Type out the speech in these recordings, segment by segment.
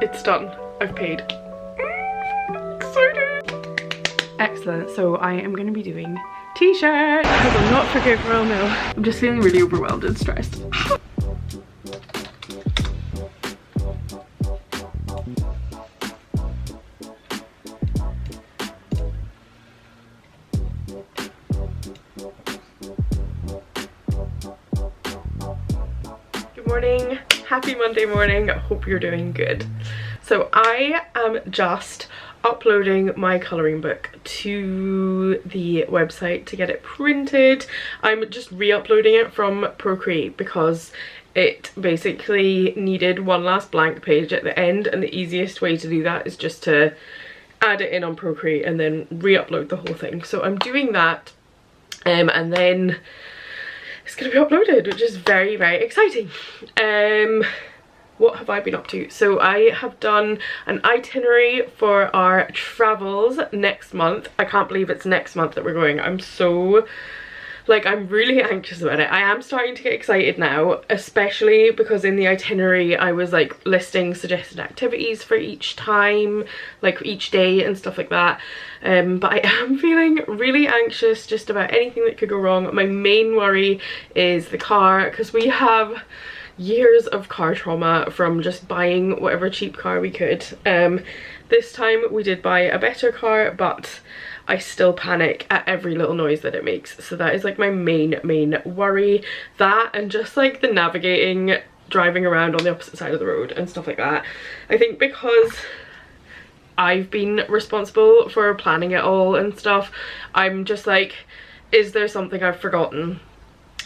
It's done. I've paid. Excited! Excellent. So I am going to be doing t-shirts because I'm not for good Royal Mail. I'm just feeling really overwhelmed and stressed. Good morning. Happy Monday morning. I hope you're doing good. So I am just uploading my colouring book to the website to get it printed. I'm just re-uploading it from Procreate because it basically needed one last blank page at the end, and the easiest way to do that is just to add it in on Procreate and then re-upload the whole thing. So I'm doing that, and then it's gonna be uploaded, which is very, very exciting. What have I been up to? So I have done an itinerary for our travels next month. I can't believe it's next month that we're going. I'm so, like, I'm really anxious about it. I am starting to get excited now, especially because in the itinerary I was like listing suggested activities for each time, like each day and stuff like that. But I am feeling really anxious just about anything that could go wrong. My main worry is the car, because we have years of car trauma from just buying whatever cheap car we could. This time we did buy a better car, but I still panic at every little noise that it makes. So that is like my main worry. That and just like the navigating, driving around on the opposite side of the road and stuff like that. I think because I've been responsible for planning it all and stuff, I'm just like, is there something I've forgotten?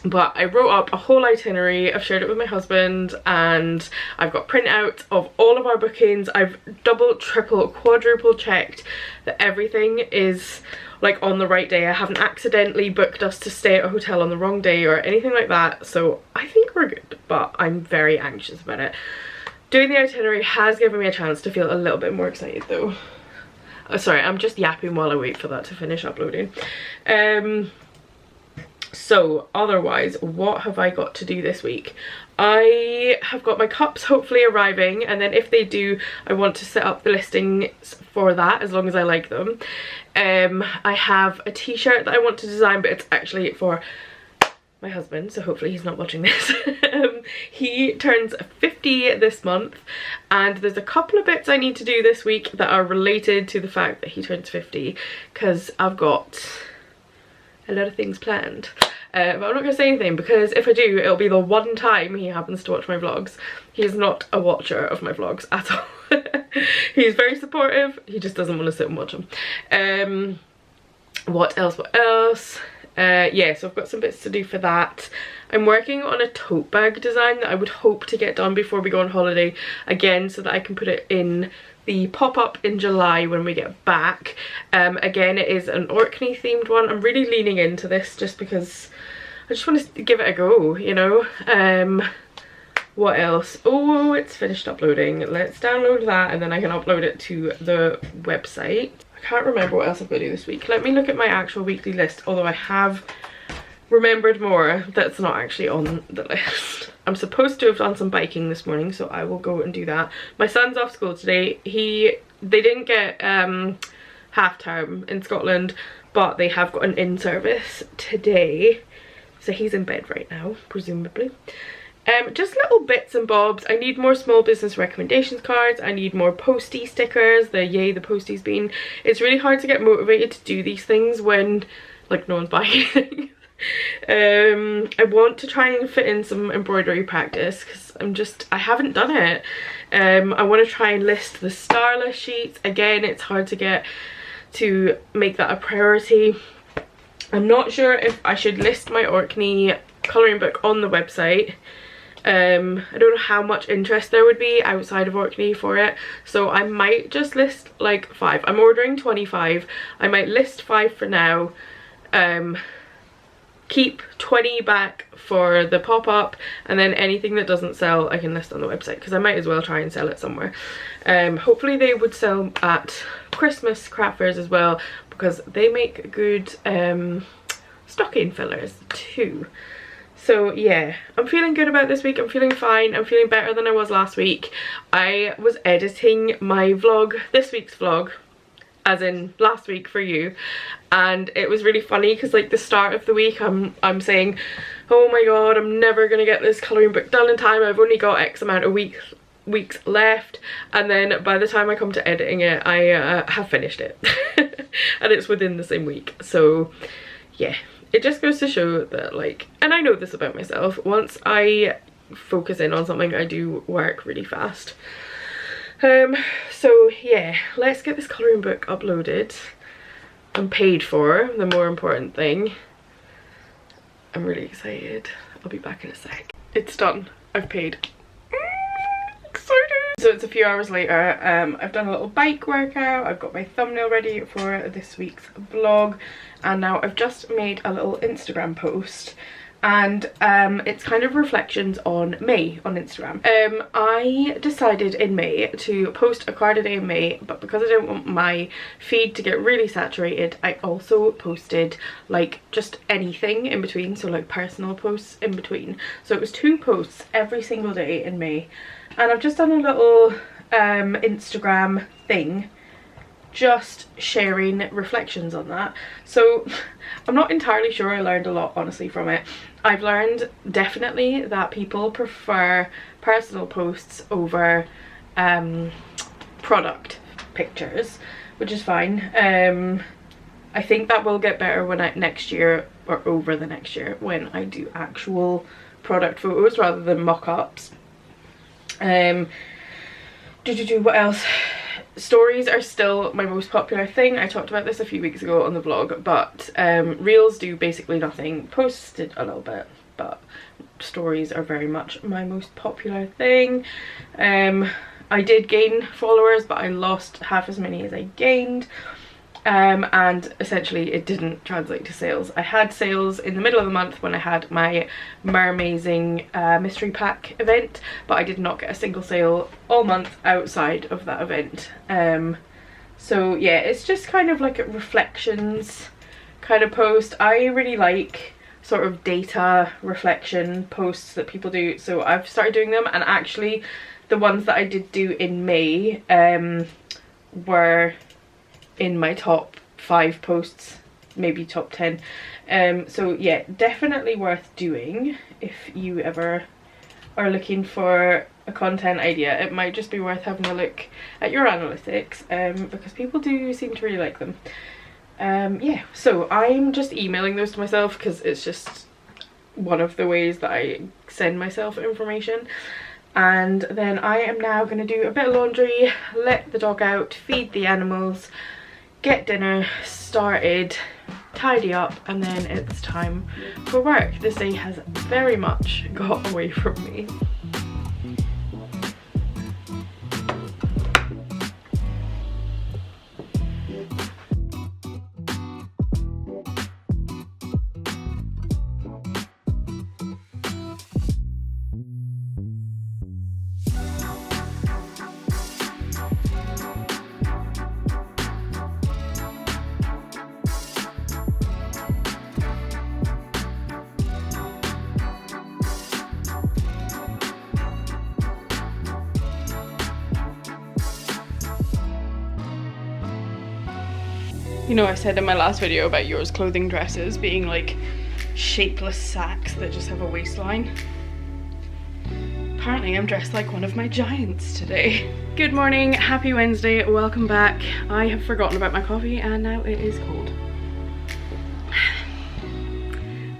But I wrote up a whole itinerary, I've shared it with my husband, and I've got printouts of all of our bookings. I've double, triple, quadruple checked that everything is like on the right day. I haven't accidentally booked us to stay at a hotel on the wrong day or anything like that. So I think we're good, but I'm very anxious about it. Doing the itinerary has given me a chance to feel a little bit more excited though. Oh, sorry, I'm just yapping while I wait for that to finish uploading. So otherwise, what have I got to do this week? I have got my cups hopefully arriving, and then if they do, I want to set up the listings for that as long as I like them. I have a t-shirt that I want to design, but it's actually for my husband, so hopefully he's not watching this. He turns 50 this month, and there's a couple of bits I need to do this week that are related to the fact that he turns 50, because I've got a lot of things planned. But I'm not going to say anything, because if I do, it'll be the one time he happens to watch my vlogs. He's not a watcher of my vlogs at all. He's very supportive, he just doesn't want to sit and watch them. What else? Yeah, so I've got some bits to do for that. I'm working on a tote bag design that I would hope to get done before we go on holiday again, so that I can put it in the pop-up in July when we get back. Again, it is an Orkney themed one. I'm really leaning into this just because I just want to give it a go, you know. What else? Oh, it's finished uploading. Let's download that and then I can upload it to the website. I can't remember what else I've got to do this week. Let me look at my actual weekly list, although I have remembered more that's not actually on the list. I'm supposed to have done some biking this morning, so I will go and do that. My son's off school today. They didn't get half term in Scotland, but they have got an in-service today, so he's in bed right now, presumably. Just little bits and bobs. I need more small business recommendations cards. I need more postie stickers. The yay the postie's been. It's really hard to get motivated to do these things when like no one's buying anything. I want to try and fit in some embroidery practice because I haven't done it. I want to try and list the starless sheets. Again, it's hard to get to make that a priority. I'm not sure if I should list my Orkney colouring book on the website. I don't know how much interest there would be outside of Orkney for it, so I might just list like 5. I'm ordering 25. I might list 5 for now, keep 20 back for the pop-up, and then anything that doesn't sell I can list on the website, because I might as well try and sell it somewhere. Hopefully they would sell at Christmas craft fairs as well, because they make good stocking fillers too. So yeah, I'm feeling good about this week. I'm feeling fine. I'm feeling better than I was last week. I was editing my vlog, this week's vlog, as in last week for you, and it was really funny because like the start of the week I'm saying, oh my god, I'm never gonna get this colouring book done in time, I've only got X amount of weeks left, and then by the time I come to editing it, I have finished it. And it's within the same week. So yeah, it just goes to show that, like, and I know this about myself, once I focus in on something I do work really fast. So yeah, let's get this colouring book uploaded and paid for, the more important thing. I'm really excited. I'll be back in a sec. It's done. I've paid. Excited! So it's a few hours later. I've done a little bike workout. I've got my thumbnail ready for this week's vlog, and now I've just made a little Instagram post, and it's kind of reflections on May on Instagram. I decided in May to post a card a day in May, but because I didn't want my feed to get really saturated, I also posted like just anything in between, so like personal posts in between. So it was 2 posts every single day in May, and I've just done a little Instagram thing just sharing reflections on that. So I'm not entirely sure I learned a lot honestly from it. I've learned definitely that people prefer personal posts over product pictures, which is fine. I think that will get better when next year, or over the next year, when I do actual product photos rather than mock-ups. What else? Stories are still my most popular thing. I talked about this a few weeks ago on the vlog, but reels do basically nothing. Posts did a little bit, but stories are very much my most popular thing. I did gain followers, but I lost half as many as I gained. And essentially it didn't translate to sales. I had sales in the middle of the month when I had my Rymermade mystery pack event, but I did not get a single sale all month outside of that event. So yeah, it's just kind of like a reflections kind of post. I really like sort of data reflection posts that people do, so I've started doing them, and actually the ones that I did do in May were in my top 5 posts, maybe top 10. So yeah, definitely worth doing if you ever are looking for a content idea. It might just be worth having a look at your analytics, because people do seem to really like them. Yeah, so I'm just emailing those to myself because it's just one of the ways that I send myself information. And then I am now going to do a bit of laundry, let the dog out, feed the animals, get dinner started, tidy up, and then it's time for work. This day has very much got away from me. You know, I said in my last video about yours clothing dresses being like shapeless sacks that just have a waistline. Apparently I'm dressed like one of my giants today. Good morning, happy Wednesday, welcome back. I have forgotten about my coffee and now it is cold.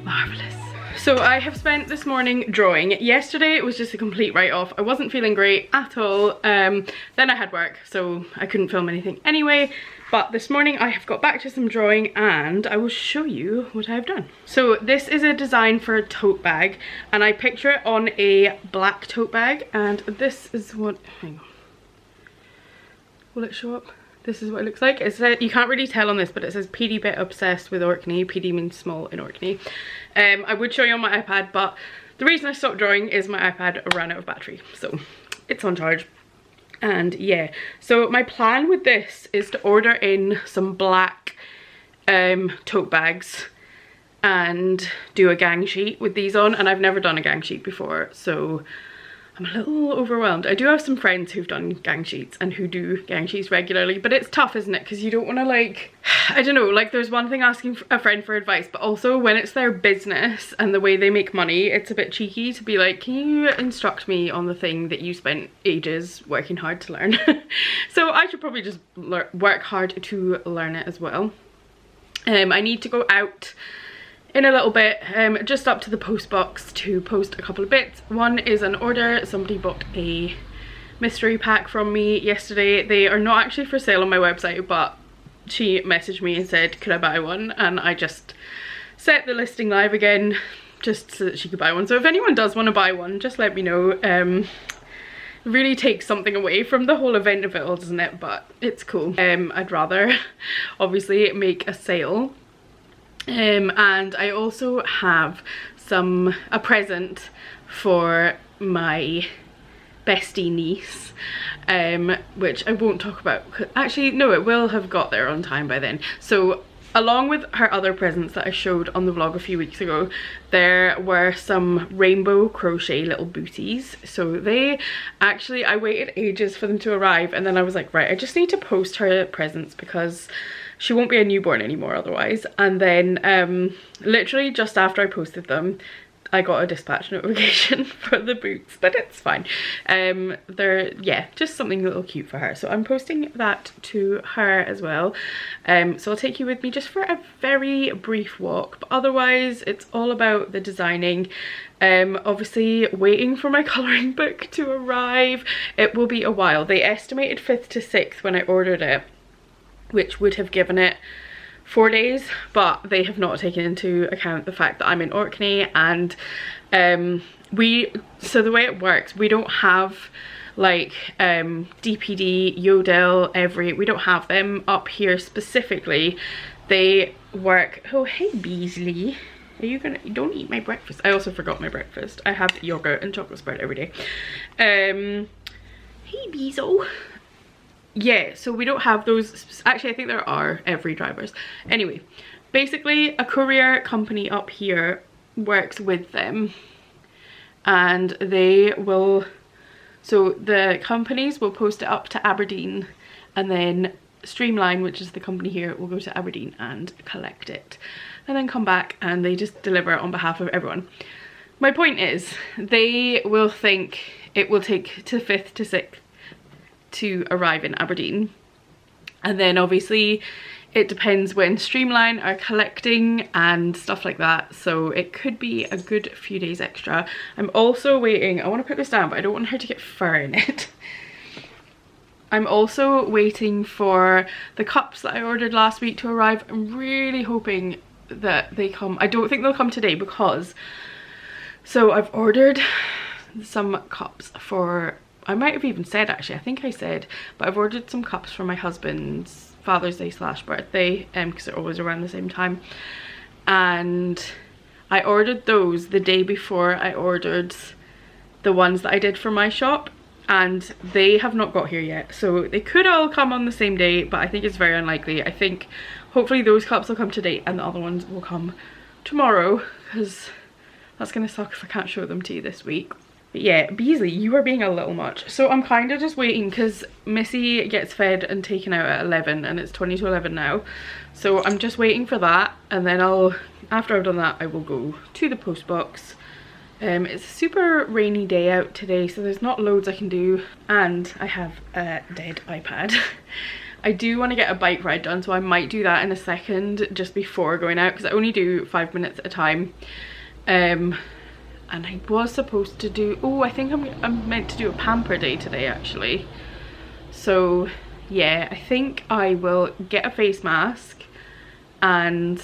Marvellous. So I have spent this morning drawing. Yesterday it was just a complete write-off. I wasn't feeling great at all. Then I had work, so I couldn't film anything anyway. But this morning I have got back to some drawing and I will show you what I've done. So this is a design for a tote bag, and I picture it on a black tote bag, and this is what, hang on. Will it show up? This is what it looks like. It says, you can't really tell on this, but it says PD bit obsessed with Orkney. PD means small in Orkney. I would show you on my iPad, but the reason I stopped drawing is my iPad ran out of battery, so it's on charge. And yeah, so my plan with this is to order in some black tote bags and do a gang sheet with these on, and I've never done a gang sheet before, so I'm a little overwhelmed. I do have some friends who've done gang sheets and who do gang sheets regularly, but it's tough, isn't it? Because you don't want to, like, I don't know, like there's one thing asking a friend for advice, but also when it's their business and the way they make money, it's a bit cheeky to be like, can you instruct me on the thing that you spent ages working hard to learn? So I should probably just work hard to learn it as well. I need to go out in a little bit, just up to the post box to post a couple of bits. One is an order. Somebody bought a mystery pack from me yesterday. They are not actually for sale on my website, but she messaged me and said, could I buy one? And I just set the listing live again just so that she could buy one. So if anyone does want to buy one, just let me know. It really takes something away from the whole event of it all, doesn't it? But it's cool. I'd rather obviously make a sale. And I also have a present for my bestie niece, which I won't talk about. Actually, no, it will have got there on time by then. So along with her other presents that I showed on the vlog a few weeks ago, there were some rainbow crochet little booties. So they actually, I waited ages for them to arrive, and then I was like, right, I just need to post her presents because she won't be a newborn anymore otherwise. And then literally just after I posted them, I got a dispatch notification for the boots, but it's fine. They're, yeah, just something a little cute for her. So I'm posting that to her as well. So I'll take you with me just for a very brief walk, but otherwise it's all about the designing. Obviously waiting for my colouring book to arrive. It will be a while. They estimated 5th to 6th when I ordered it, which would have given it 4 days, but they have not taken into account the fact that I'm in Orkney, and so the way it works, we don't have like DPD, Yodel, we don't have them up here specifically. They work, oh hey Beasley, are you gonna, don't eat my breakfast. I also forgot my breakfast. I have yogurt and chocolate spread every day. Hey Beazel. Yeah, so we don't have those. Actually, I think there are every drivers. Anyway, basically a courier company up here works with them, and they will, so the companies will post it up to Aberdeen, and then Streamline, which is the company here, will go to Aberdeen and collect it and then come back, and they just deliver it on behalf of everyone. My point is, they will think it will take to 5th to 6th to arrive in Aberdeen, and then obviously it depends when Streamline are collecting and stuff like that, so it could be a good few days extra. I'm also waiting, I want to put this down but I don't want her to get fur in it. I'm also waiting for the cups that I ordered last week to arrive. I'm really hoping that they come. I don't think they'll come today because, so I've ordered some cups for, I might have even said, actually I think I said, but I've ordered some cups for my husband's Father's Day / birthday, because they're always around the same time, and I ordered those the day before I ordered the ones that I did for my shop, and they have not got here yet. So they could all come on the same day, but I think it's very unlikely. I think hopefully those cups will come today and the other ones will come tomorrow, because that's gonna suck if I can't show them to you this week. But yeah, Beasley, you are being a little much. So I'm kind of just waiting because Missy gets fed and taken out at 11 and it's 20 to 11 now. So I'm just waiting for that, and then after I've done that, I will go to the post box. It's a super rainy day out today, so there's not loads I can do, and I have a dead iPad. I do want to get a bike ride done, so I might do that in a second just before going out, because I only do 5 minutes at a time. And I was supposed to do, oh, I think I'm meant to do a pamper day today actually. So yeah, I think I will get a face mask and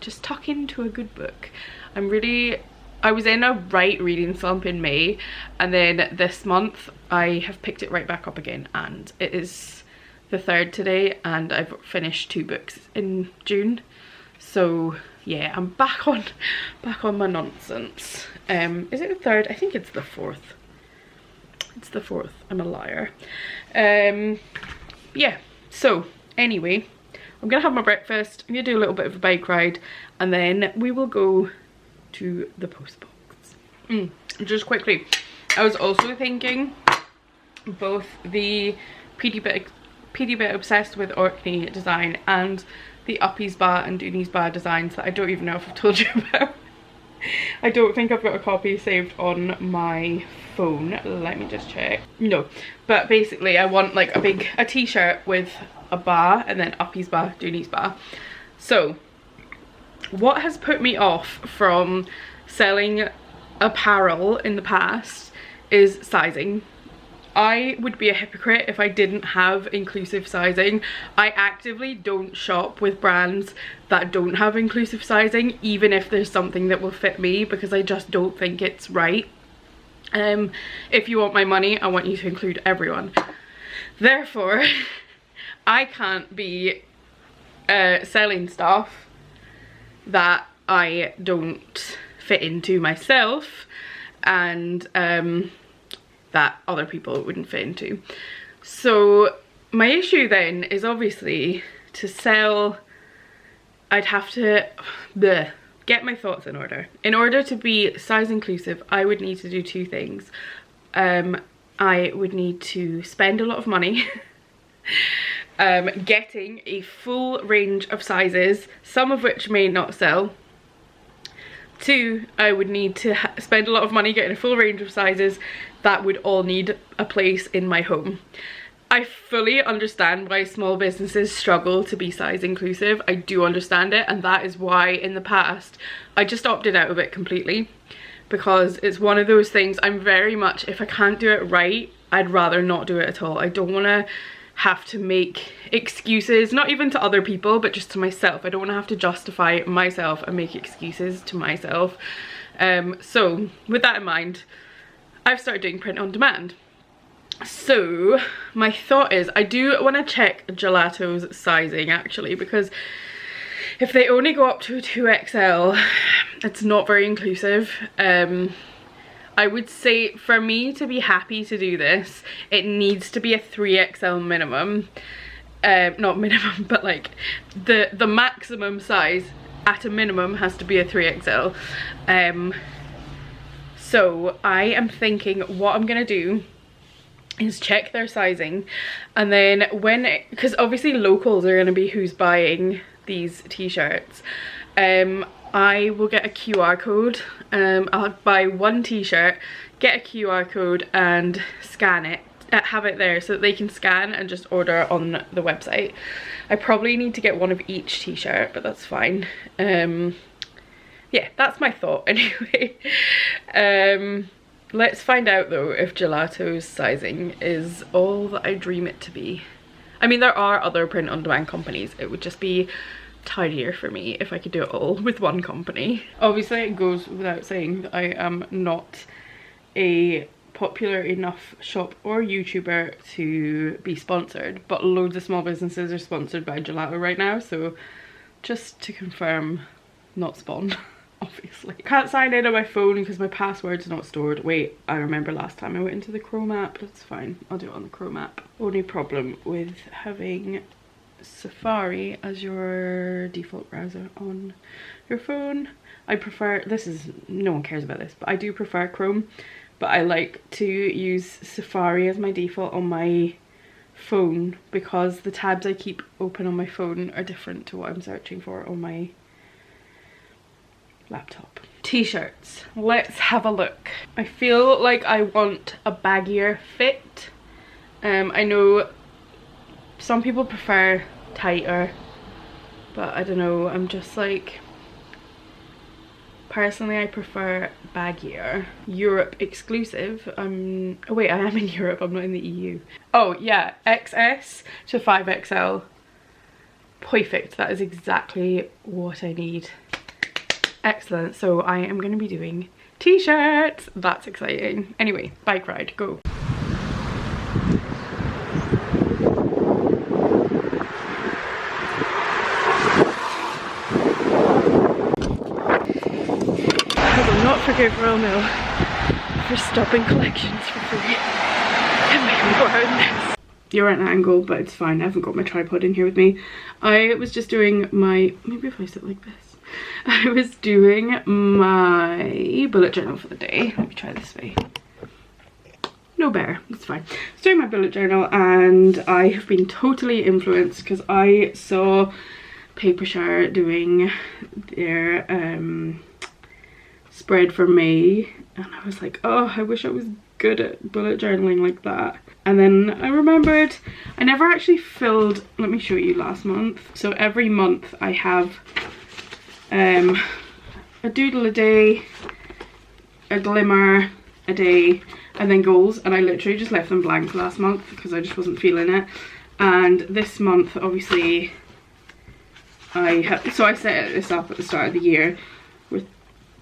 just tuck into a good book. I was in a reading slump in May, and then this month I have picked it right back up again, and it is the 3rd today, and I've finished 2 books in June. So yeah, I'm back on my nonsense. Is it the 3rd? I think it's the 4th. It's the 4th. I'm a liar. Yeah, so anyway, I'm gonna have my breakfast, I'm gonna do a little bit of a bike ride, and then we will go to the post box. Just quickly, I was also thinking both the PD Bit Obsessed with Orkney design and the Uppies Bar and Doonies Bar designs that I don't even know if I've told you about. I don't think I've got a copy saved on my phone. Let me just check. No, but basically I want like a t-shirt with a bar and then Uppies Bar, Doonies Bar. So what has put me off from selling apparel in the past is sizing. I would be a hypocrite if I didn't have inclusive sizing. I actively don't shop with brands that don't have inclusive sizing, even if there's something that will fit me, because I just don't think it's right. If you want my money, I want you to include everyone. Therefore, I can't be selling stuff that I don't fit into myself and that other people wouldn't fit into. So my issue then is obviously to sell, I'd have to get my thoughts in order. In order to be size inclusive, I would need to do two things. I would need to spend a lot of money getting a full range of sizes, some of which may not sell. Two, I would need to spend a lot of money getting a full range of sizes that would all need a place in my home. I fully understand why small businesses struggle to be size inclusive. I do understand it, and that is why in the past I just opted out of it completely, because it's one of those things I'm very much, if I can't do it right, I'd rather not do it at all. I don't want to have to make excuses, not even to other people, but just to myself. I don't want to have to justify myself and make excuses to myself. So with that in mind, I've started doing print on demand. So my thought is, I do want to check Gelato's sizing actually, because if they only go up to a 2XL, it's not very inclusive. I would say for me to be happy to do this, it needs to be a 3XL minimum. Not minimum, but like the maximum size at a minimum has to be a 3XL. So I am thinking what I'm gonna do is check their sizing, and then because obviously locals are gonna be who's buying these t-shirts, I will get a QR code. I'll buy one t-shirt, get a QR code and scan it, have it there so that they can scan and just order on the website. I probably need to get one of each t-shirt, but that's fine. Yeah, that's my thought anyway. Let's find out though if Gelato's sizing is all that I dream it to be. I mean, there are other print on demand companies. It would just be tidier for me if I could do it all with one company. Obviously it goes without saying that I am not a popular enough shop or YouTuber to be sponsored, but loads of small businesses are sponsored by Gelato right now, so just to confirm, not spawn. Obviously. Can't sign in on my phone because my password's not stored. Wait, I remember last time I went into the Chrome app. That's fine, I'll do it on the Chrome app. Only problem with having Safari as your default browser on your phone, I prefer, no one cares about this, but I do prefer Chrome, but I like to use Safari as my default on my phone because the tabs I keep open on my phone are different to what I'm searching for on my laptop. T-shirts, let's have a look. I feel like I want a baggier fit. I know some people prefer tighter, but I don't know, I'm just like, personally I prefer baggier. Europe exclusive. Oh wait, I am in Europe, I'm not in the EU. Oh yeah, XS to 5XL. Perfect, that is exactly what I need. Excellent, so I am going to be doing t-shirts. That's exciting. Anyway, bike ride, go. I will not forgive Royal Mail for stopping collections for free and making me go out in this. you're at an angle, but it's fine. I haven't got my tripod in here with me. I was just doing my, maybe if I sit like this. I was doing my bullet journal for the day. Let me try this way. No bear, it's fine. I was doing my bullet journal and I have been totally influenced because I saw Papershare doing their spread for May, and I was like, oh, I wish I was good at bullet journaling like that. And then I remembered I never actually filled, let me show you last month. So every month I have a doodle a day, a glimmer a day, and then goals, and I literally just left them blank last month because I just wasn't feeling it. And this month obviously I set this up at the start of the year with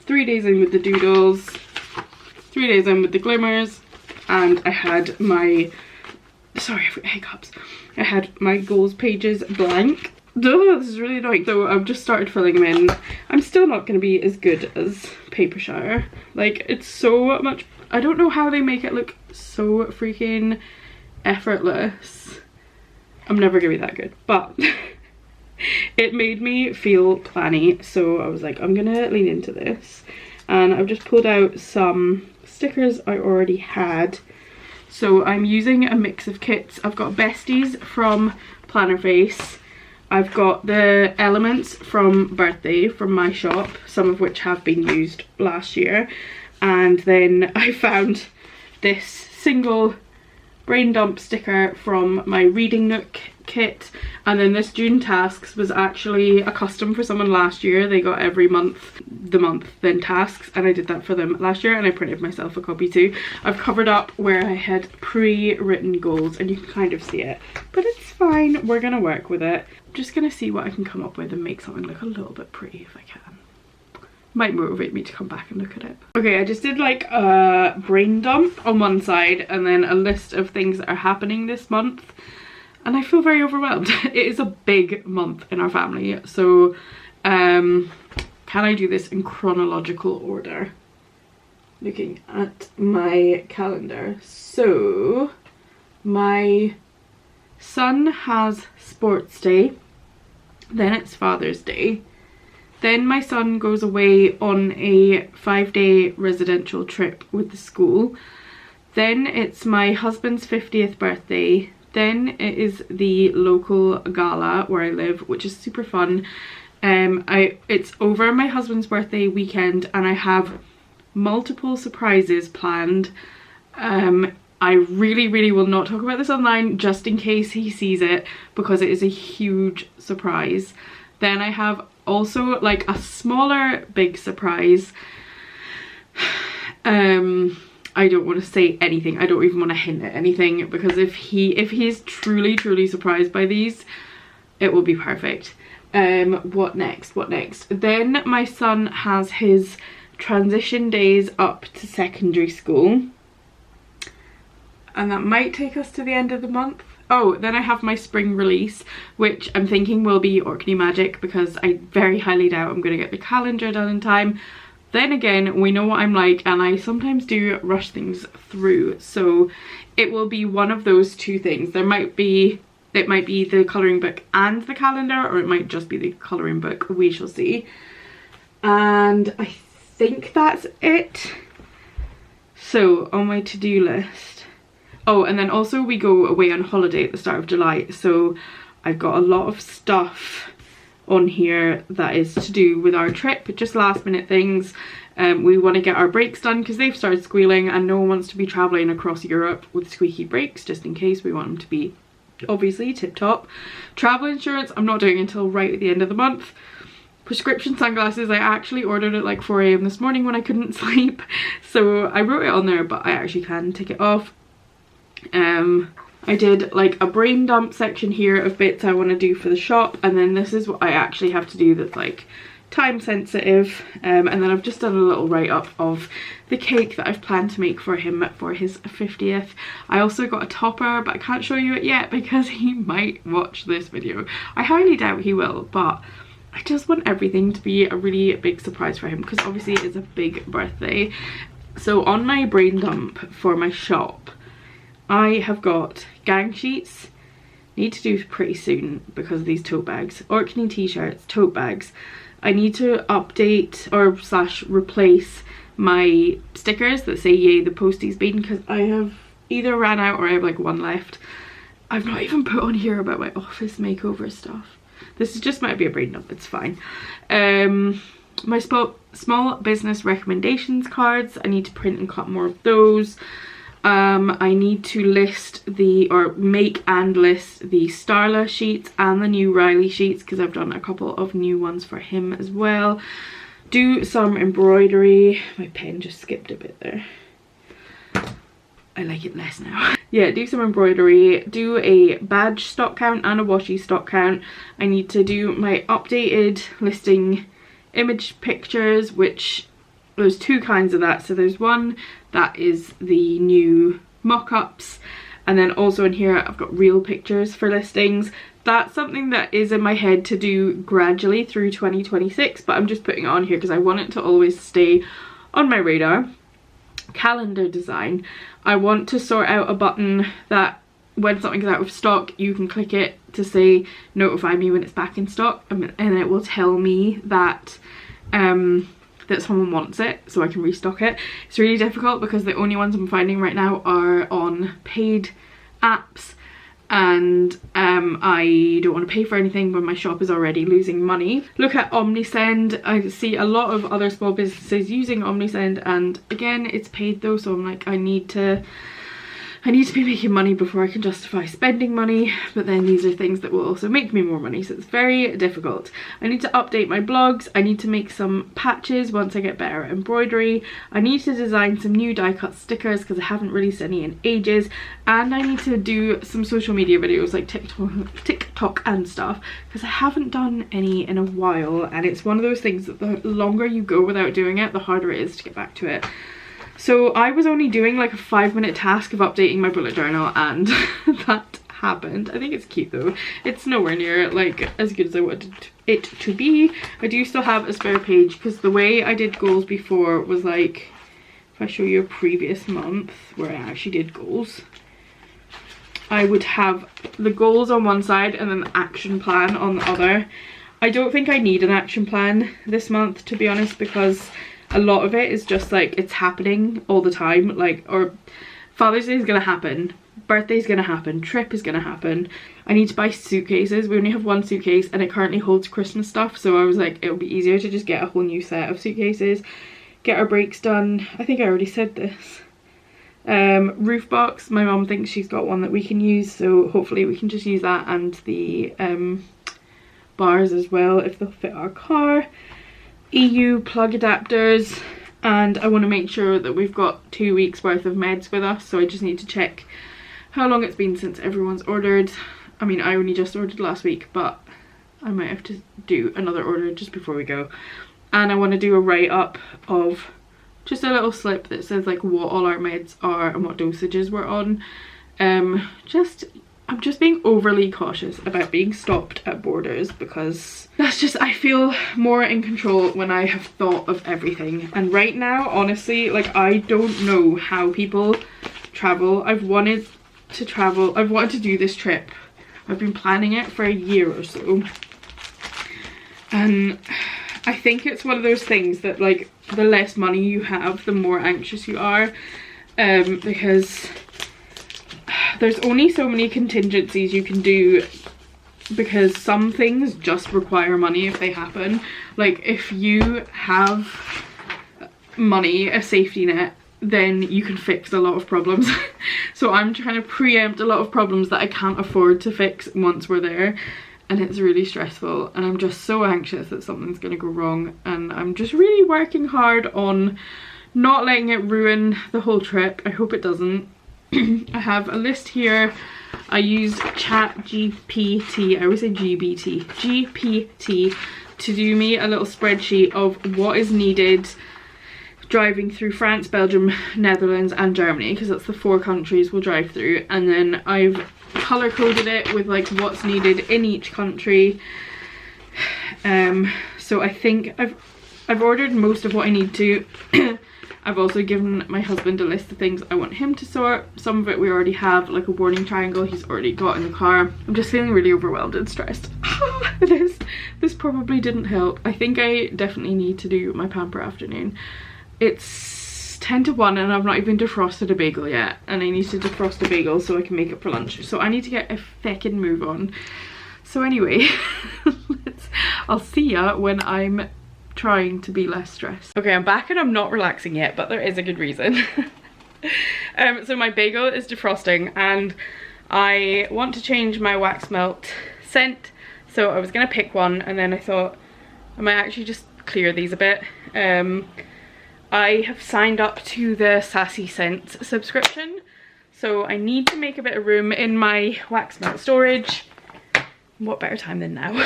3 days in with the doodles, 3 days in with the glimmers, and I had my, sorry, I've got hiccups. I had my goals pages blank. Oh, this is really annoying. So I've just started filling them in. I'm still not going to be as good as Papershare. Like, it's so much, I don't know how they make it look so freaking effortless. I'm never going to be that good, but it made me feel planny, so I was like, I'm gonna lean into this. And I've just pulled out some stickers I already had. So I'm using a mix of kits. I've got Besties from Planner Face. I've got the Elements from Birthday from my shop, some of which have been used last year. And then I found this single brain dump sticker from my Reading Nook kit, and then this June tasks was actually a custom for someone last year. They got every month then tasks, and I did that for them last year, and I printed myself a copy too. I've covered up where I had pre-written goals, and you can kind of see it, but it's fine. We're gonna work with it. I'm just gonna see what I can come up with and make something look a little bit pretty if I can. Might motivate me to come back and look at it. Okay, I just did like a brain dump on one side and then a list of things that are happening this month, and I feel very overwhelmed. It is a big month in our family, so can I do this in chronological order? Looking at my calendar. So my son has sports day, then it's Father's Day. Then my son goes away on a 5-day residential trip with the school. Then it's my husband's 50th birthday. Then it is the local gala where I live, which is super fun. It's over my husband's birthday weekend, and I have multiple surprises planned. I really will not talk about this online just in case he sees it, because it is a huge surprise. Then I have also like a smaller big surprise. I don't want to say anything. I don't even want to hint at anything, because if he is truly surprised by these, it will be perfect. What next? Then my son has his transition days up to secondary school, and that might take us to the end of the month. Oh, then I have my spring release, which I'm thinking will be Orkney Magic, because I very highly doubt I'm going to get the calendar done in time. Then again, we know what I'm like, and I sometimes do rush things through, so it will be one of those two things. It might be the colouring book and the calendar, or it might just be the colouring book. We shall see. And I think that's it. So on my to-do list. Oh, and then also we go away on holiday at the start of July, so I've got a lot of stuff on here that is to do with our trip, just last minute things. We want to get our brakes done because they've started squealing, and no one wants to be travelling across Europe with squeaky brakes, just in case. We want them to be obviously tip top. Travel insurance I'm not doing until right at the end of the month. Prescription sunglasses, I actually ordered at like 4 AM this morning when I couldn't sleep, so I wrote it on there, but I actually can tick it off. I did like a brain dump section here of bits I want to do for the shop, and then this is what I actually have to do that's like time sensitive, and then I've just done a little write-up of the cake that I've planned to make for him for his 50th. I also got a topper, but I can't show you it yet because he might watch this video. I highly doubt he will, but I just want everything to be a really big surprise for him, because obviously it's a big birthday. So on my brain dump for my shop, I have got gang sheets. Need to do pretty soon because of these tote bags. Orkney t-shirts, tote bags. I need to update or slash replace my stickers that say yay the postie's been, because I have either ran out or I have like one left. I've not even put on here about my office makeover stuff. This is just might be a brain dump, it's fine. My small business recommendations cards, I need to print and cut more of those. I need to make and list the Starla sheets and the new Riley sheets, because I've done a couple of new ones for him as well. Do some embroidery. My pen just skipped a bit there. I like it less now. Yeah, do some embroidery, do a badge stock count and a washi stock count. I need to do my updated listing image pictures, which there's two kinds of that. So there's one that is the new mock-ups, and then also in here I've got real pictures for listings. That's something that is in my head to do gradually through 2026, but I'm just putting it on here because I want it to always stay on my radar. Calendar design. I want to sort out a button that when something's out of stock you can click it to say notify me when it's back in stock, and it will tell me that that someone wants it so I can restock it. It's really difficult because the only ones I'm finding right now are on paid apps, and I don't want to pay for anything when my shop is already losing money. Look at Omnisend. I see a lot of other small businesses using Omnisend, and again it's paid though, so I'm like I need to be making money before I can justify spending money, but then these are things that will also make me more money, so it's very difficult. I need to update my blogs. I need to make some patches once I get better at embroidery. I need to design some new die cut stickers because I haven't released any in ages, and I need to do some social media videos like TikTok and stuff, because I haven't done any in a while, and it's one of those things that the longer you go without doing it, the harder it is to get back to it. So I was only doing like a 5-minute task of updating my bullet journal, and that happened. I think it's cute though. It's nowhere near like as good as I wanted it to be. I do still have a spare page because the way I did goals before was like, if I show you a previous month where I actually did goals, I would have the goals on one side and then the action plan on the other. I don't think I need an action plan this month, to be honest, because a lot of it is just like it's happening all the time, like, or Father's Day is gonna happen, birthday's gonna happen, trip is gonna happen. I need to buy suitcases. We only have one suitcase and it currently holds Christmas stuff, so I was like it would be easier to just get a whole new set of suitcases. Get our brakes done. I think I already said this. Roof box, my mum thinks she's got one that we can use, so hopefully we can just use that, and the bars as well if they'll fit our car. EU plug adapters, and I want to make sure that we've got 2 weeks worth of meds with us, so I just need to check how long it's been since everyone's ordered. I mean, I only just ordered last week, but I might have to do another order just before we go. And I want to do a write-up of just a little slip that says like what all our meds are and what dosages we're on. I'm just being overly cautious about being stopped at borders, because that's just, I feel more in control when I have thought of everything. And right now, honestly, like I don't know how people travel. I've wanted to do this trip. I've been planning it for a year or so. And I think it's one of those things that like the less money you have, the more anxious you are, because there's only so many contingencies you can do, because some things just require money if they happen. Like if you have money, a safety net, then you can fix a lot of problems. So I'm trying to preempt a lot of problems that I can't afford to fix once we're there, and it's really stressful, and I'm just so anxious that something's gonna go wrong, and I'm just really working hard on not letting it ruin the whole trip. I hope it doesn't. I have a list here. I use ChatGPT, I always say GPT, to do me a little spreadsheet of what is needed driving through France, Belgium, Netherlands and Germany, because that's the 4 countries we'll drive through. And then I've color coded it with like what's needed in each country. So I think I've ordered most of what I need to. I've also given my husband a list of things I want him to sort. Some of it we already have, like a warning triangle he's already got in the car. I'm just feeling really overwhelmed and stressed. This probably didn't help. I think I definitely need to do my pamper afternoon. It's 10 to 1 and I've not even defrosted a bagel yet, and I need to defrost a bagel so I can make it for lunch. So I need to get a feckin' move on. So anyway, I'll see ya when I'm trying to be less stressed. Okay, I'm back and I'm not relaxing yet, but there is a good reason. So my bagel is defrosting and I want to change my wax melt scent. So I was gonna pick one and then I thought I might actually just clear these a bit. I have signed up to the Sassy Scents subscription, so I need to make a bit of room in my wax melt storage. What better time than now?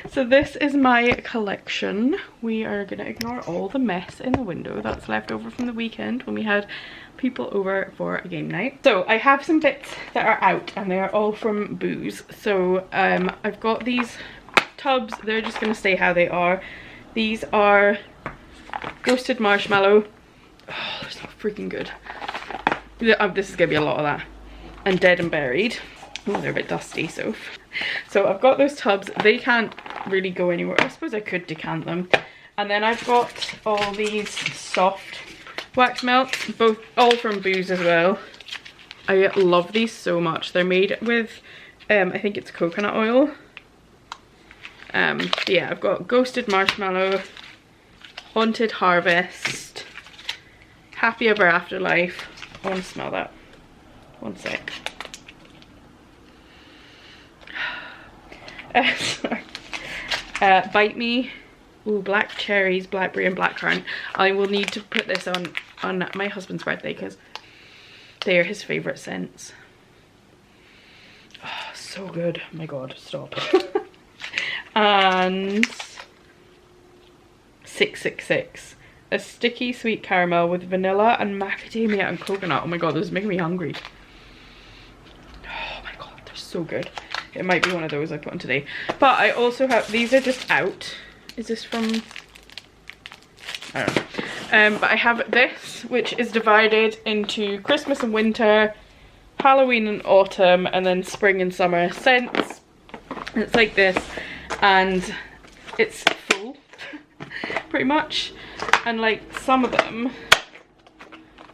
So this is my collection. We are gonna ignore all the mess in the window that's left over from the weekend when we had people over for a game night. So I have some bits that are out and they're all from Booze. So I've got these tubs, they're just gonna stay how they are. These are roasted marshmallow. Oh, they're so freaking good. This is gonna be a lot of that. And Dead and Buried. Oh, they're a bit dusty, so I've got those tubs. They can't really go anywhere. I suppose I could decant them. And then I've got all these soft wax melts, all from Booze as well. I love these so much. They're made with I think it's coconut oil. Yeah, I've got Ghosted Marshmallow, Haunted Harvest, Happy Ever Afterlife. I want to smell that. One sec. Sorry. Bite Me. Ooh, black cherries, blackberry and blackcurrant. I will need to put this on my husband's birthday because they are his favourite scents. Oh, so good. Oh my god, stop. And 666. A sticky sweet caramel with vanilla and macadamia and coconut. Oh my god, this is making me hungry. Oh my god, they're so good. It might be one of those I put on today. But I also have, these are just out. Is this from, I don't know. But I have this, which is divided into Christmas and winter, Halloween and autumn, and then spring and summer scents. It's like this, and it's full, pretty much. And like some of them,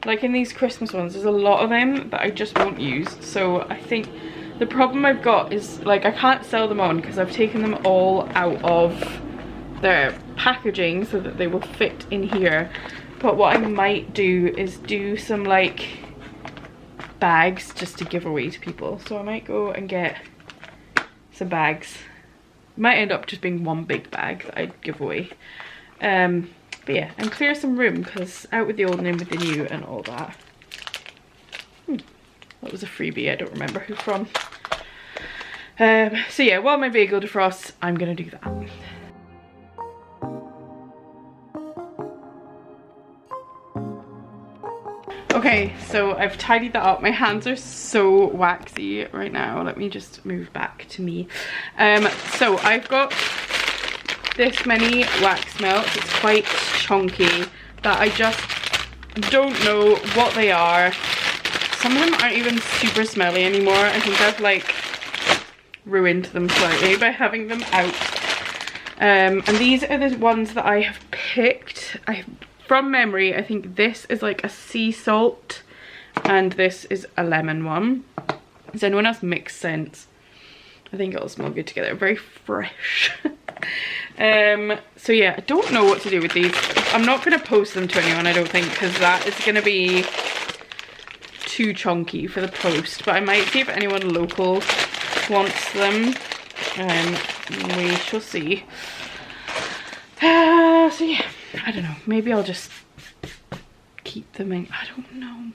like in these Christmas ones, there's a lot of them that I just won't use. So I think the problem I've got is like I can't sell them on because I've taken them all out of their packaging so that they will fit in here. But what I might do is do some like bags just to give away to people. So I might go and get some bags. It might end up just being one big bag that I'd give away. But yeah, and clear some room because out with the old and in with the new and all that. That was a freebie, I don't remember who from. So yeah, while my bagel defrosts, I'm gonna do that. Okay, so I've tidied that up. My hands are so waxy right now. Let me just move back to me. So I've got this many wax melts. It's quite chunky, that I just don't know what they are. Some of them aren't even super smelly anymore. I think I've like ruined them slightly by having them out. And these are the ones that I have picked. From memory, I think this is like a sea salt and this is a lemon one. Does anyone else mix scents? I think it'll smell good together. Very fresh. So yeah, I don't know what to do with these. I'm not going to post them to anyone, I don't think, because that is going to be too chunky for the post. But I might see if anyone local wants them. We shall see. So yeah, I don't know. Maybe I'll just keep them in. I don't know.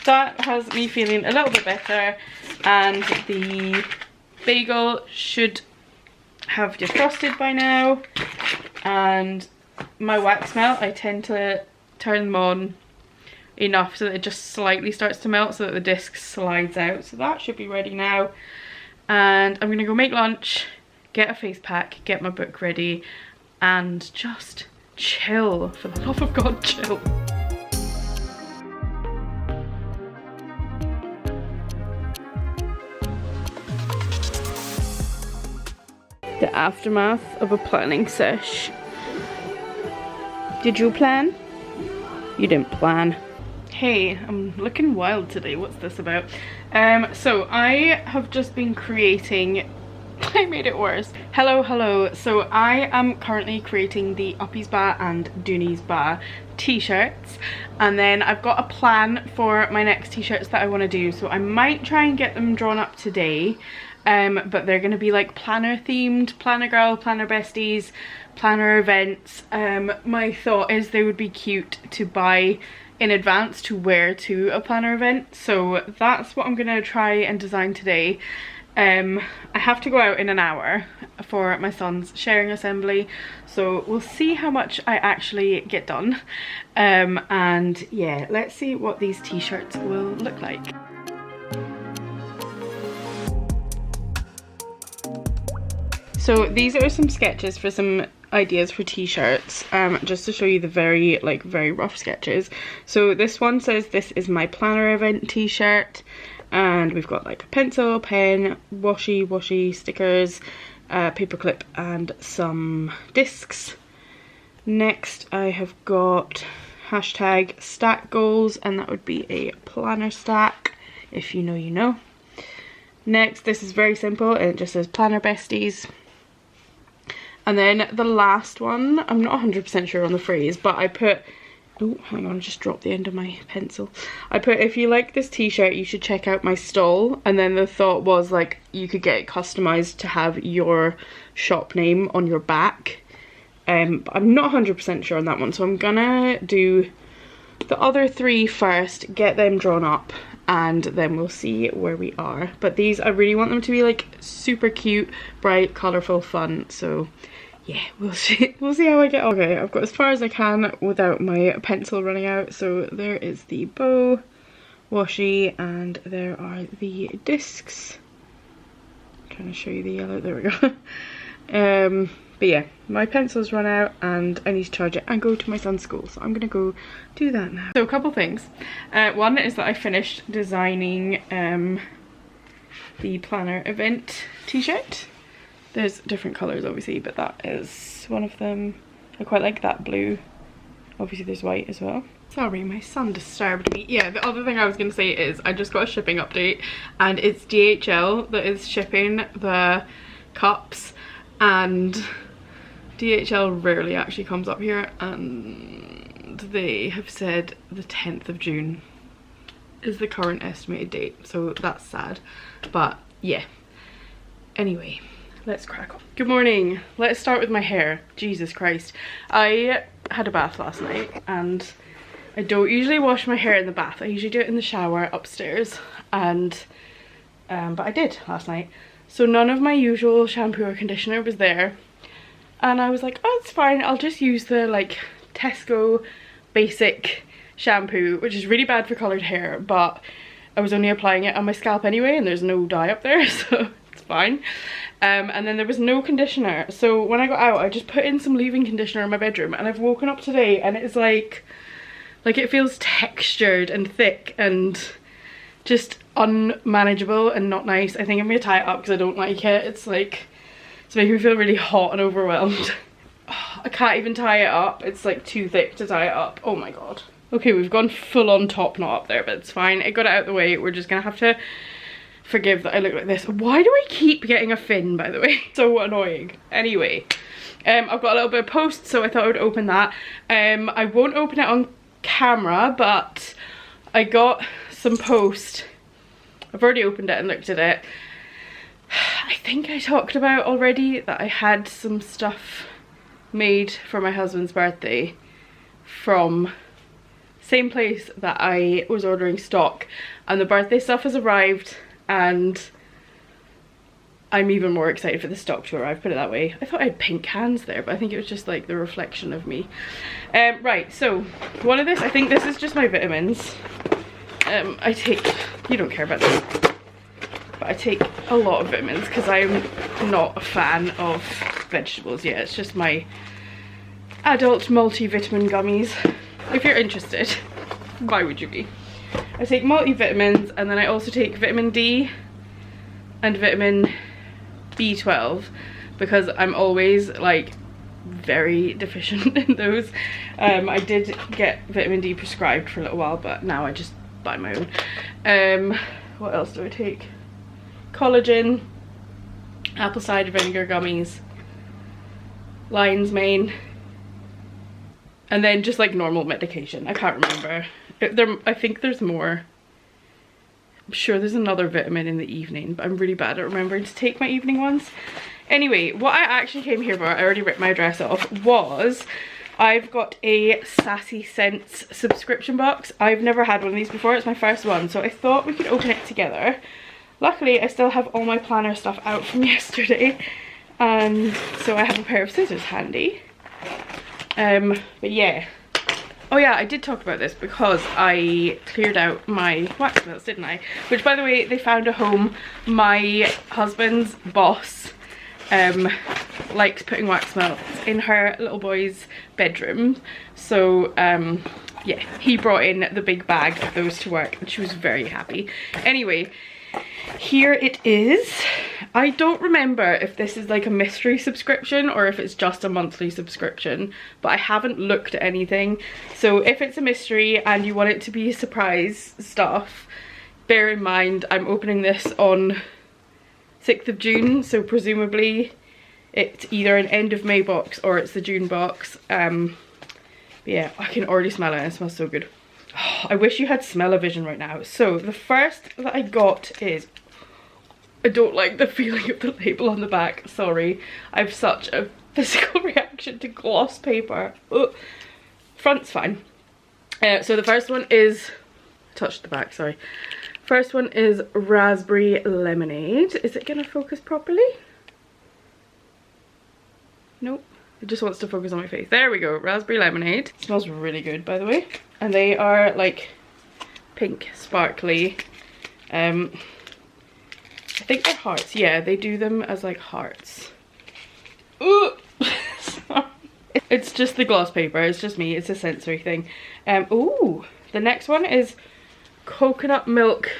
That has me feeling a little bit better, and the bagel should have defrosted by now. And my wax melt, I tend to turn them on enough so that it just slightly starts to melt so that the disc slides out. So that should be ready now. And I'm gonna go make lunch, get a face pack, get my book ready, and just chill. For the love of God, chill. The aftermath of a planning sesh. Did you plan? You didn't plan. Hey, I'm looking wild today. What's this about? So I have just been creating... I made it worse. Hello. So I am currently creating the Uppies Ba and Doonies Ba t-shirts, and then I've got a plan for my next t-shirts that I want to do, so I might try and get them drawn up today. But they're going to be like planner themed, planner girl, planner besties, planner events. My thought is they would be cute to buy in advance to wear to a planner event, so that's what I'm going to try and design today. I have to go out in an hour for my son's sharing assembly, so we'll see how much I actually get done. And yeah, let's see what these t-shirts will look like. So these are some sketches for some ideas for t-shirts, just to show you the very rough sketches. So this one says, "This is my planner event t-shirt," and we've got like a pencil, pen, washi stickers, paperclip and some discs. Next I have got hashtag stack goals, and that would be a planner stack. If you know, you know. Next, this is very simple, and it just says planner besties. And then the last one, I'm not 100% sure on the phrase, but I put, oh hang on, just dropped the end of my pencil. I put, "If you like this t-shirt, you should check out my stall." And then the thought was like you could get it customized to have your shop name on your back. But I'm not 100% sure on that one, so I'm gonna do the other three first, get them drawn up, and then we'll see where we are. But these, I really want them to be like super cute, bright, colourful, fun, so yeah, we'll see how I get on. Okay, I've got as far as I can without my pencil running out. So there is the bow, washi, and there are the discs. I'm trying to show you the yellow, there we go. But yeah, my pencil's run out and I need to charge it and go to my son's school, so I'm gonna go do that now. So a couple things. One is that I finished designing the planner event t-shirt. There's different colours obviously, but that is one of them. I quite like that blue. Obviously there's white as well. Sorry, my son disturbed me. Yeah, the other thing I was going to say is I just got a shipping update, and it's DHL that is shipping the cups, and DHL rarely actually comes up here, and they have said the 10th of June is the current estimated date, so that's sad. But yeah, anyway, let's crack on. Good morning. Let's start with my hair. Jesus Christ. I had a bath last night, and I don't usually wash my hair in the bath. I usually do it in the shower upstairs, and but I did last night. So none of my usual shampoo or conditioner was there, and I was like, oh, it's fine, I'll just use the like Tesco basic shampoo, which is really bad for coloured hair, but I was only applying it on my scalp anyway, and there's no dye up there, so it's fine. And then there was no conditioner, so when I got out I just put in some leave-in conditioner in my bedroom, and I've woken up today and it's like it feels textured and thick and just unmanageable and not nice. I think I'm gonna tie it up because I don't like it. It's like, it's making me feel really hot and overwhelmed. I can't even tie it up. It's like too thick to tie it up. Oh my god. Okay, we've gone full on top knot up there, but it's fine. I got it out of the way. We're just gonna have to forgive that I look like this. Why do I keep getting a fin, by the way? So annoying. Anyway, I've got a little bit of post, so I thought I would open that. I won't open it on camera, but I got some post. I've already opened it and looked at it. I think I talked about already that I had some stuff made for my husband's birthday from same place that I was ordering stock, and the birthday stuff has arrived, and I'm even more excited for the stock to arrive, put it that way. I thought I had pink hands there, but I think it was just like the reflection of me. Right, so one of this, I think this is just my vitamins. I take, you don't care about this, but I take a lot of vitamins because I'm not a fan of vegetables yet. It's just my adult multivitamin gummies. If you're interested, why would you be? I take multivitamins, and then I also take vitamin D and vitamin B12. because I'm always like very deficient in those. I did get vitamin D prescribed for a little while, but now I just buy my own. What else do I take? Collagen, apple cider vinegar gummies, lion's mane, and then just like normal medication. I can't remember. I think there's more. I'm sure there's another vitamin in the evening, but I'm really bad at remembering to take my evening ones. Anyway, what I actually came here for, I already ripped my address off, was I've got a Sassy Scents subscription box. I've never had one of these before, it's my first one, so I thought we could open it together. Luckily, I still have all my planner stuff out from yesterday, and so I have a pair of scissors handy. But yeah. Oh yeah, I did talk about this because I cleared out my wax melts, didn't I? Which, by the way, they found a home. My husband's boss likes putting wax melts in her little boy's bedroom. So yeah, he brought in the big bag of those to work and she was very happy. Anyway, here it is. I don't remember if this is like a mystery subscription or if it's just a monthly subscription, but I haven't looked at anything. So if it's a mystery and you want it to be surprise stuff, bear in mind I'm opening this on 6th of June, so presumably it's either an end of May box or it's the June box. But yeah, I can already smell it. It smells so good. Oh, I wish you had smell-o-vision right now. So the first that I got is, I don't like the feeling of the label on the back, sorry. I have such a physical reaction to gloss paper. Ugh. Front's fine. So the first one is, touch the back, sorry. First one is raspberry lemonade. Is it gonna focus properly? Nope. It just wants to focus on my face. There we go, raspberry lemonade. It smells really good, by the way. And they are like pink, sparkly. I think they're hearts. Yeah, they do them as like hearts. Ooh! It's just the gloss paper, it's just me, it's a sensory thing. Ooh, the next one is coconut milk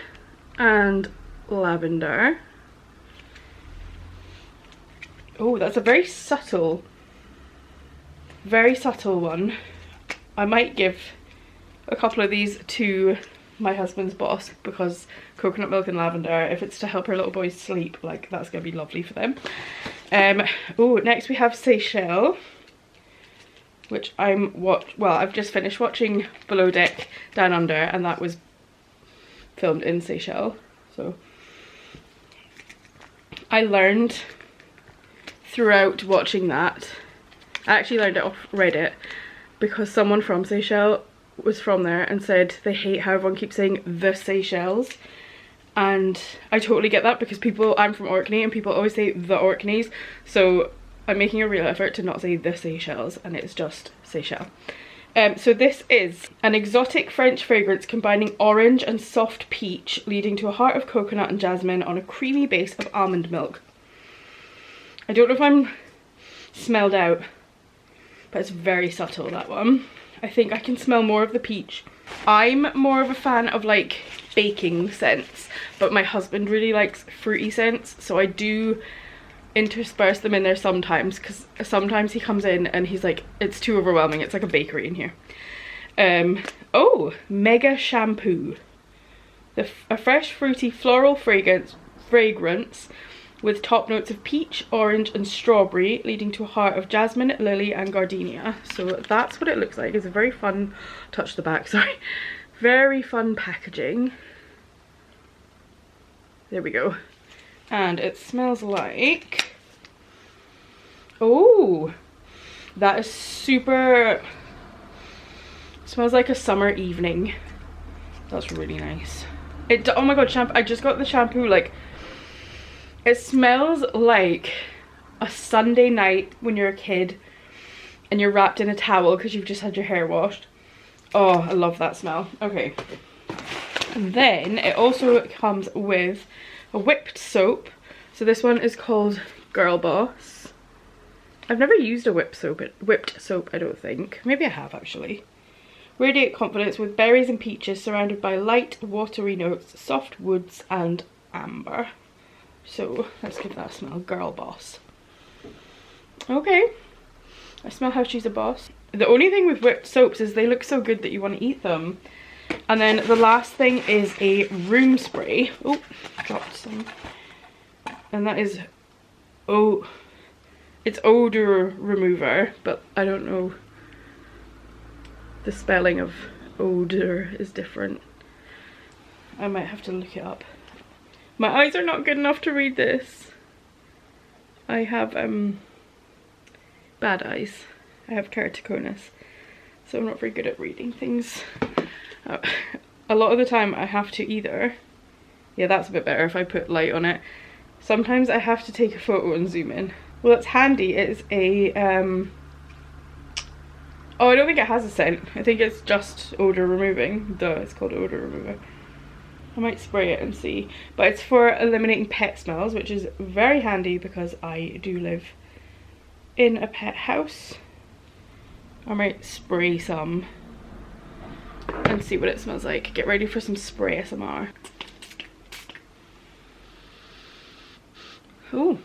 and lavender. Oh, that's a very subtle one. I might give a couple of these to my husband's boss because coconut milk and lavender, if it's to help her little boys sleep, like that's gonna be lovely for them. Oh, next we have Seychelles, which I've just finished watching Below Deck Down Under, and that was filmed in Seychelles. So I learned throughout watching that, I actually learned it off Reddit because someone from Seychelles was from there and said they hate how everyone keeps saying the Seychelles, and I totally get that because I'm from Orkney and people always say the Orkneys, so I'm making a real effort to not say the Seychelles, and it's just Seychelles. So this is an exotic French fragrance combining orange and soft peach, leading to a heart of coconut and jasmine on a creamy base of almond milk. I don't know if I'm smelled out, but it's very subtle, that one. I think I can smell more of the peach. I'm more of a fan of like baking scents, but my husband really likes fruity scents, so I do intersperse them in there sometimes, because sometimes he comes in and he's like, it's too overwhelming, it's like a bakery in here. Oh, Mega Shampoo. A fresh fruity floral fragrance with top notes of peach, orange and strawberry, leading to a heart of jasmine, lily and gardenia. So that's what it looks like. It's a very fun, touch the back, sorry, very fun packaging. There we go. And it smells like, oh, that is super, it smells like a summer evening. That's really nice. Oh my god, shampoo, I just got the shampoo, like, it smells like a Sunday night when you're a kid and you're wrapped in a towel because you've just had your hair washed. Oh, I love that smell. Okay. And then it also comes with a whipped soap. So this one is called Girl Boss. I've never used a whipped soap, I don't think. Maybe I have actually. Radiate confidence with berries and peaches surrounded by light watery notes, soft woods and amber. So let's give that a smell. Girl Boss. Okay. I smell how she's a boss. The only thing with whipped soaps is they look so good that you want to eat them. And then the last thing is a room spray. Oh, dropped some. And that is, oh, it's odor remover, but I don't know. The spelling of odor is different. I might have to look it up. My eyes are not good enough to read this. I have bad eyes. I have keratoconus, so I'm not very good at reading things. A lot of the time I have to either, yeah, that's a bit better if I put light on it. Sometimes I have to take a photo and zoom in. Well, it's handy. It's a oh, I don't think it has a scent. I think it's just odor removing. Duh, it's called odor remover. I might spray it and see. But it's for eliminating pet smells, which is very handy because I do live in a pet house. I might spray some and see what it smells like. Get ready for some spray ASMR. Oh,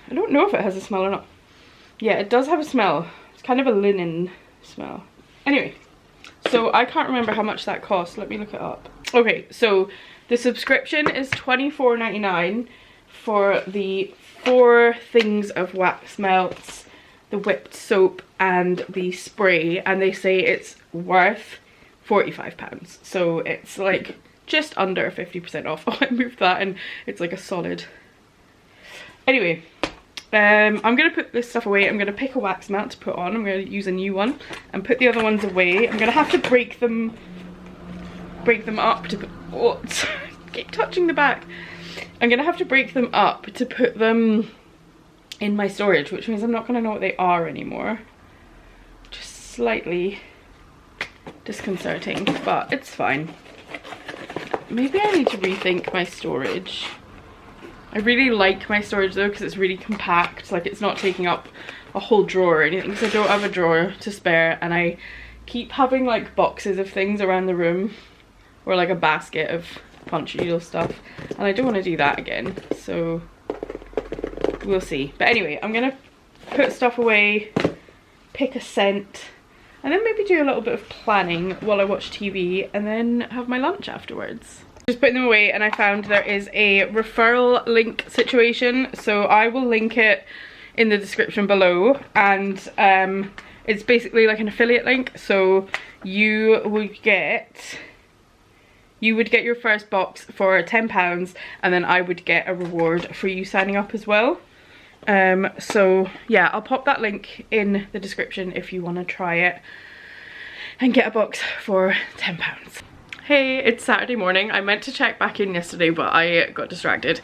I don't know if it has a smell or not. Yeah, it does have a smell. It's kind of a linen smell. Anyway, so I can't remember how much that cost. Let me look it up. Okay, so the subscription is $24.99 for the 4 things of wax melts, the whipped soap and the spray, and they say it's worth £45. So it's like just under 50% off. Oh, I moved that and it's like a solid. Anyway, I'm gonna put this stuff away. I'm gonna pick a wax melt to put on. I'm gonna use a new one and put the other ones away. I'm gonna have to break them up to put, oh, keep touching the back. I'm gonna have to break them up to put them in my storage, which means I'm not gonna know what they are anymore. Just slightly disconcerting, but it's fine. Maybe I need to rethink my storage. I really like my storage though because it's really compact, like it's not taking up a whole drawer or anything, because I don't have a drawer to spare, and I keep having like boxes of things around the room or like a basket of punch needle stuff, and I don't want to do that again, so we'll see. But anyway, I'm gonna put stuff away, pick a scent, and then maybe do a little bit of planning while I watch TV, and then have my lunch afterwards. Just putting them away, and I found there is a referral link situation, so I will link it in the description below, and it's basically like an affiliate link. So you would get your first box for £10, and then I would get a reward for you signing up as well. So yeah, I'll pop that link in the description if you want to try it and get a box for £10. Hey, it's Saturday morning. I meant to check back in yesterday, but I got distracted.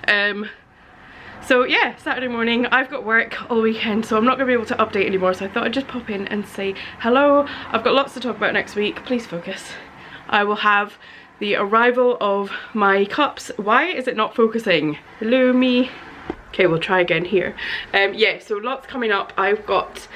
So yeah, Saturday morning. I've got work all weekend, so I'm not gonna be able to update anymore, so I thought I'd just pop in and say hello. I've got lots to talk about next week. Please focus. I will have the arrival of my cups. Why is it not focusing? Hello, me. Okay, we'll try again here. Yeah, so lots coming up. I've got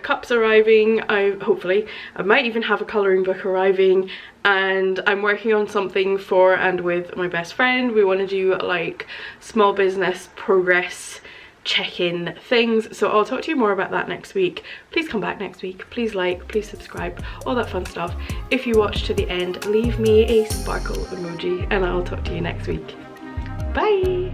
cups arriving. Hopefully I might even have a colouring book arriving, and I'm working on something for and with my best friend. We want to do like small business progress check-in things, so I'll talk to you more about that next week. Please come back next week. Please like, please subscribe, all that fun stuff. If you watch to the end, leave me a sparkle emoji, and I'll talk to you next week. Bye.